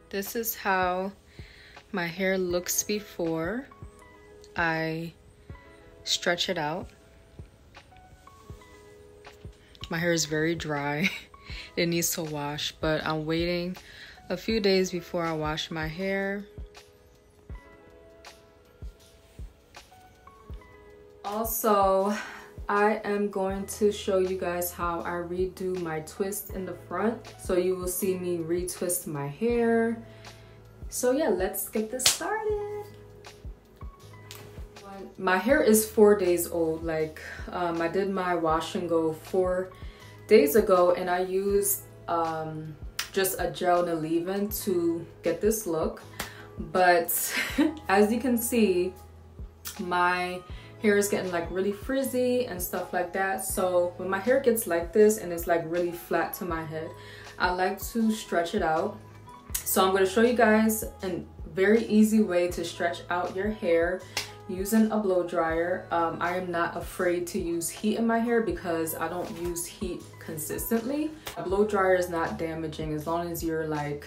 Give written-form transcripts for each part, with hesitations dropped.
This is how my hair looks before I stretch it out. My hair is very dry. It needs to wash, but I'm waiting a few days before I wash my hair. Also, I am going to show you guys how I redo my twist in the front. So you will see me retwist my hair. So yeah, let's get this started. My hair is 4 days old. Like I did my wash and go 4 days ago, and I used just a gel and a leave-in to get this look. But as you can see, my hair is getting like really frizzy and stuff like that. So when my hair gets like this and it's like really flat to my head, I like to stretch it out. So I'm going to show you guys a very easy way to stretch out your hair using a blow dryer. I am not afraid to use heat in my hair because I don't use heat consistently. A blow dryer is not damaging as long as you're like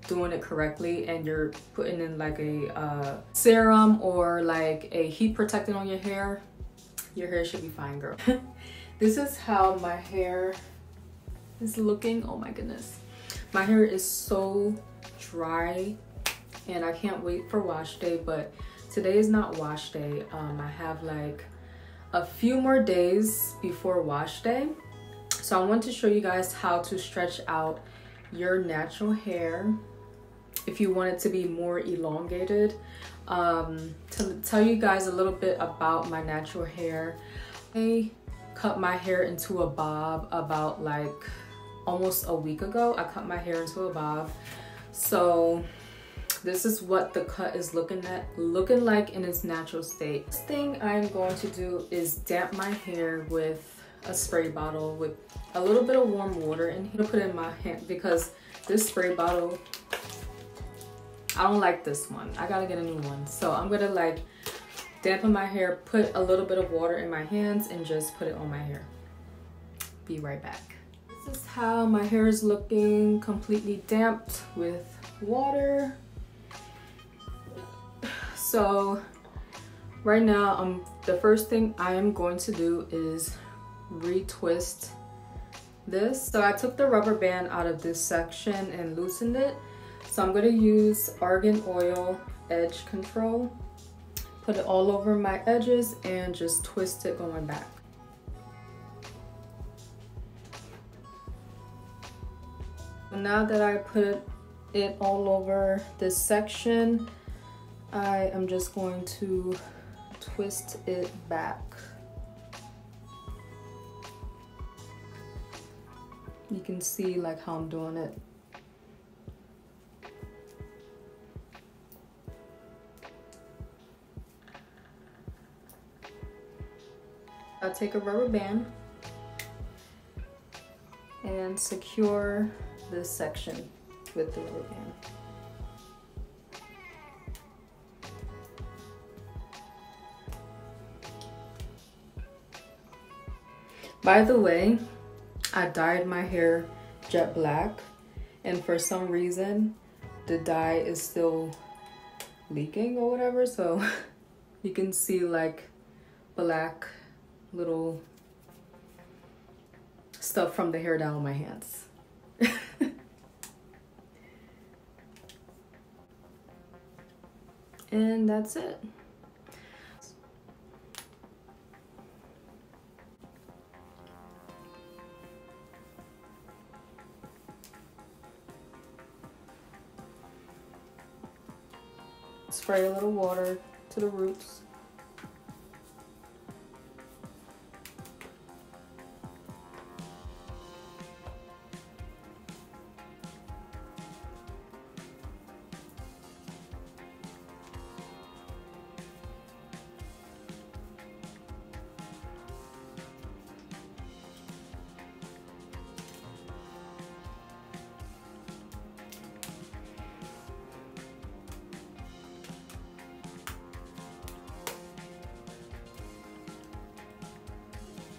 doing it correctly and you're putting in like a serum or like a heat protectant on your hair should be fine, girl. This is how my hair is looking. Oh my goodness, my hair is so dry and I can't wait for wash day, but today is not wash day. I have like a few more days before wash day, so I want to show you guys how to stretch out your natural hair if you want it to be more elongated. To tell you guys a little bit about my natural hair, I cut my hair into a bob about like almost a week ago. I cut my hair into a bob. So this is what the cut is looking like in its natural state. First thing I'm going to do is damp my hair with a spray bottle with a little bit of warm water and to put it in my hand, because this spray bottle, I don't like this one. I gotta get a new one. So I'm gonna like dampen my hair, put a little bit of water in my hands and just put it on my hair. Be right back. This is how my hair is looking, completely damped with water. So right now, the first thing I am going to do is retwist this. So I took the rubber band out of this section and loosened it. So I'm going to use Argan Oil Edge Control, put it all over my edges and just twist it going back. Now that I put it all over this section, I am just going to twist it back. You can see like how I'm doing it. I'll take a rubber band and secure this section with the rubber band. By the way, I dyed my hair jet black, and for some reason the dye is still leaking or whatever, so you can see like black little stuff from the hair down on my hands. And that's it. Spray a little water to the roots.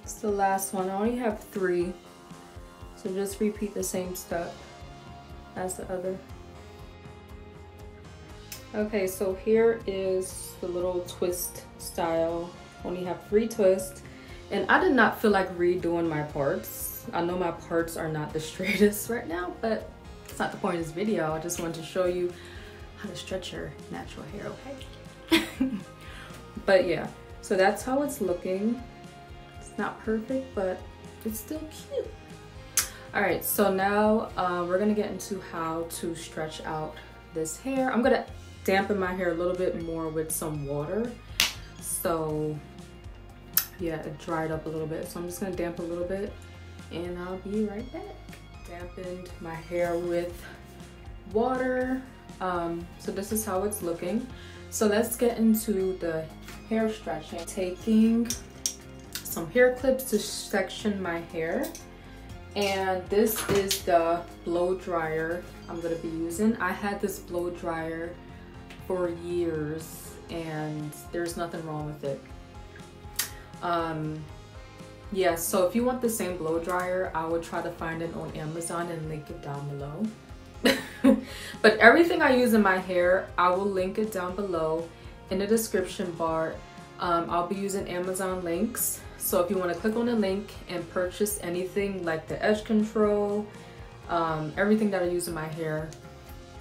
It's the last one. I only have 3, so just repeat the same step as the other. Okay, so here is the little twist style. Only have 3 twists. And I did not feel like redoing my parts. I know my parts are not the straightest right now, but it's not the point of this video. I just wanted to show you how to stretch your natural hair, okay? But yeah, so that's how it's looking. It's not perfect, but it's still cute. All right, so now we're gonna get into how to stretch out this hair. I'm gonna dampen my hair a little bit more with some water. So yeah, it dried up a little bit. So I'm just gonna dampen a little bit and I'll be right back. Dampened my hair with water. So this is how it's looking. So let's get into the hair stretching. Taking some hair clips to section my hair. And this is the blow dryer I'm gonna be using. I had this blow dryer for years and there's nothing wrong with it. Yeah, so if you want the same blow dryer, I would try to find it on Amazon and link it down below. But everything I use in my hair, I will link it down below in the description bar. I'll be using Amazon links. So if you want to click on the link and purchase anything like the edge control, everything that I use in my hair,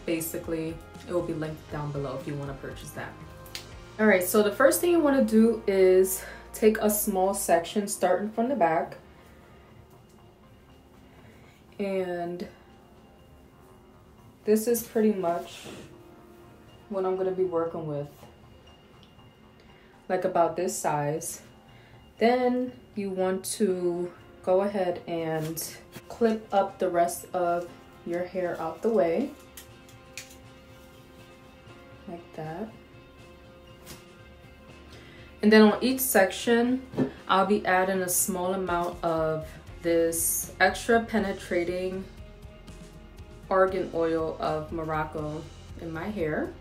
basically, it will be linked down below if you want to purchase that. All right, so the first thing you want to do is take a small section starting from the back. And this is pretty much what I'm going to be working with. Like about this size. Then you want to go ahead and clip up the rest of your hair out the way. Like that. And then on each section, I'll be adding a small amount of this extra penetrating argan oil of Morocco in my hair.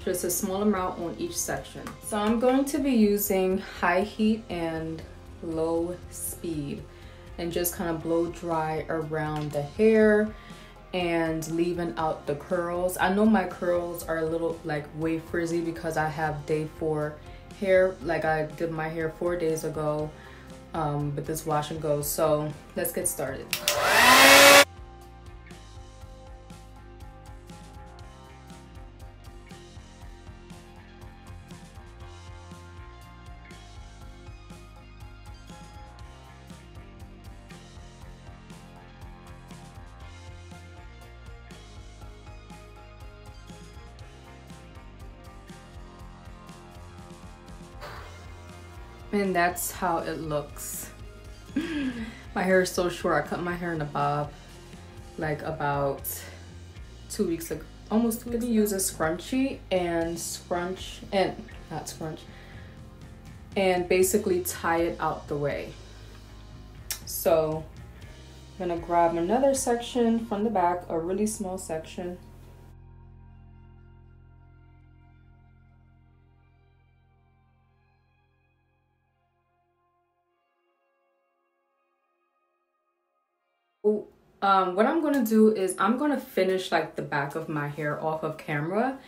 Just a small amount on each section. So I'm going to be using high heat and low speed and just kind of blow dry around the hair and leaving out the curls. I know my curls are a little like way frizzy because I have day 4 hair. Like I did my hair 4 days ago with this wash and go. So let's get started. And that's how it looks. My hair is so short. I cut my hair in a bob like about 2 weeks ago, almost 2 weeks. I'm gonna use a scrunchie and and basically tie it out the way. So I'm gonna grab another section from the back, a really small section. What I'm gonna do is I'm gonna finish like the back of my hair off of camera.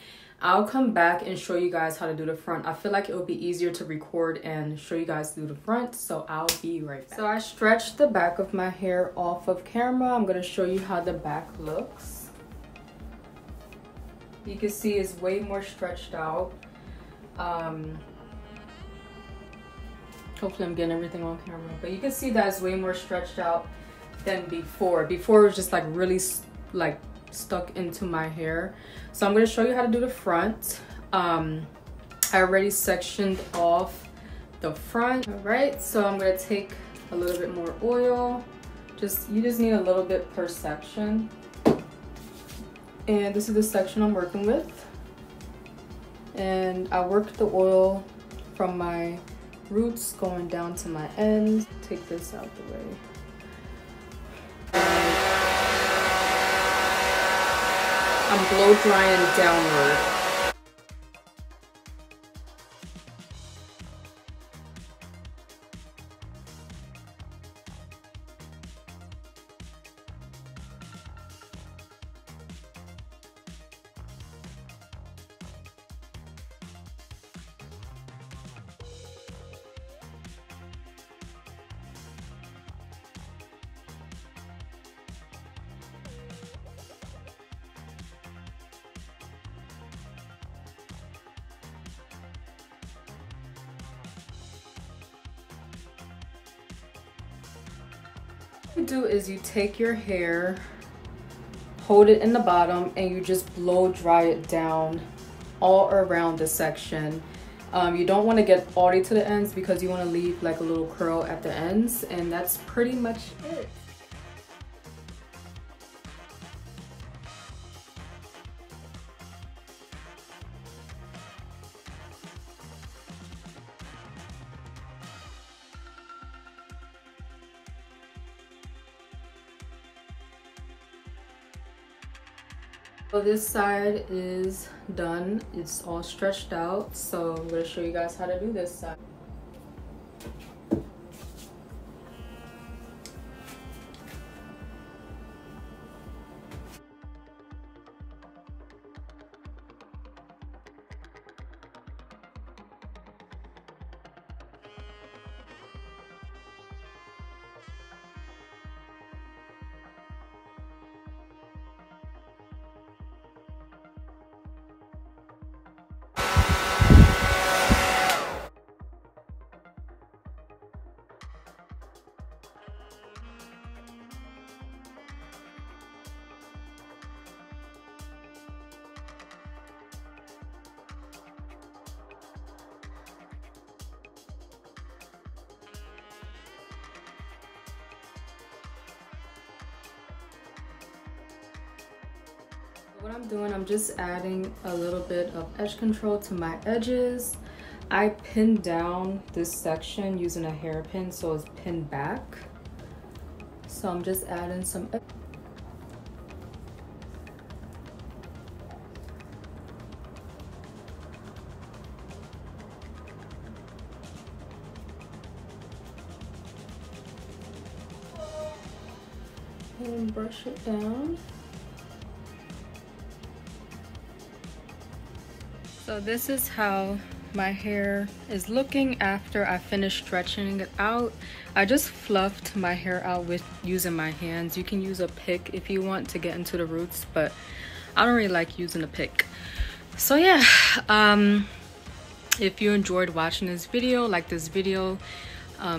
I'll come back and show you guys how to do the front. I feel like it will be easier to record and show you guys do the front, so I'll be right back. So I stretched the back of my hair off of camera. I'm gonna show you how the back looks. You can see it's way more stretched out. Hopefully I'm getting everything on camera, but you can see that it's way more stretched out than before. Before it was just like really like stuck into my hair. So I'm going to show you how to do the front. I already sectioned off the front. All right, so I'm going to take a little bit more oil. You just need a little bit per section. And this is the section I'm working with. And I worked the oil from my roots going down to my ends. Take this out the way. I'm blow drying downward. What you do is you take your hair, hold it in the bottom, and you just blow dry it down all around the section. You don't want to get all the way to the ends because you want to leave like a little curl at the ends, and that's pretty much it. So this side is done. It's all stretched out. So I'm going to show you guys how to do this side. What I'm doing, I'm just adding a little bit of edge control to my edges. I pinned down this section using a hairpin so it's pinned back. So I'm just adding some and brush it down. So this is how my hair is looking after I finished stretching it out. I just fluffed my hair out with using my hands. You can use a pick if you want to get into the roots, but I don't really like using a pick. So yeah, if you enjoyed watching this video, like this video,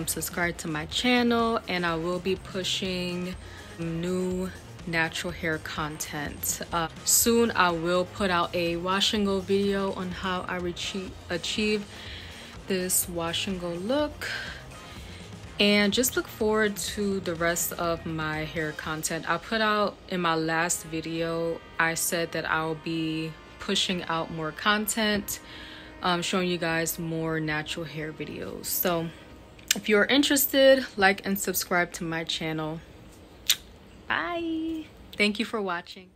subscribe to my channel, and I will be pushing new natural hair content. Soon I will put out a wash and go video on how I achieve this wash and go look, and just look forward to the rest of my hair content. I put out in my last video, I said that I'll be pushing out more content, showing you guys more natural hair videos. So if you're interested, like and subscribe to my channel. Bye. Thank you for watching.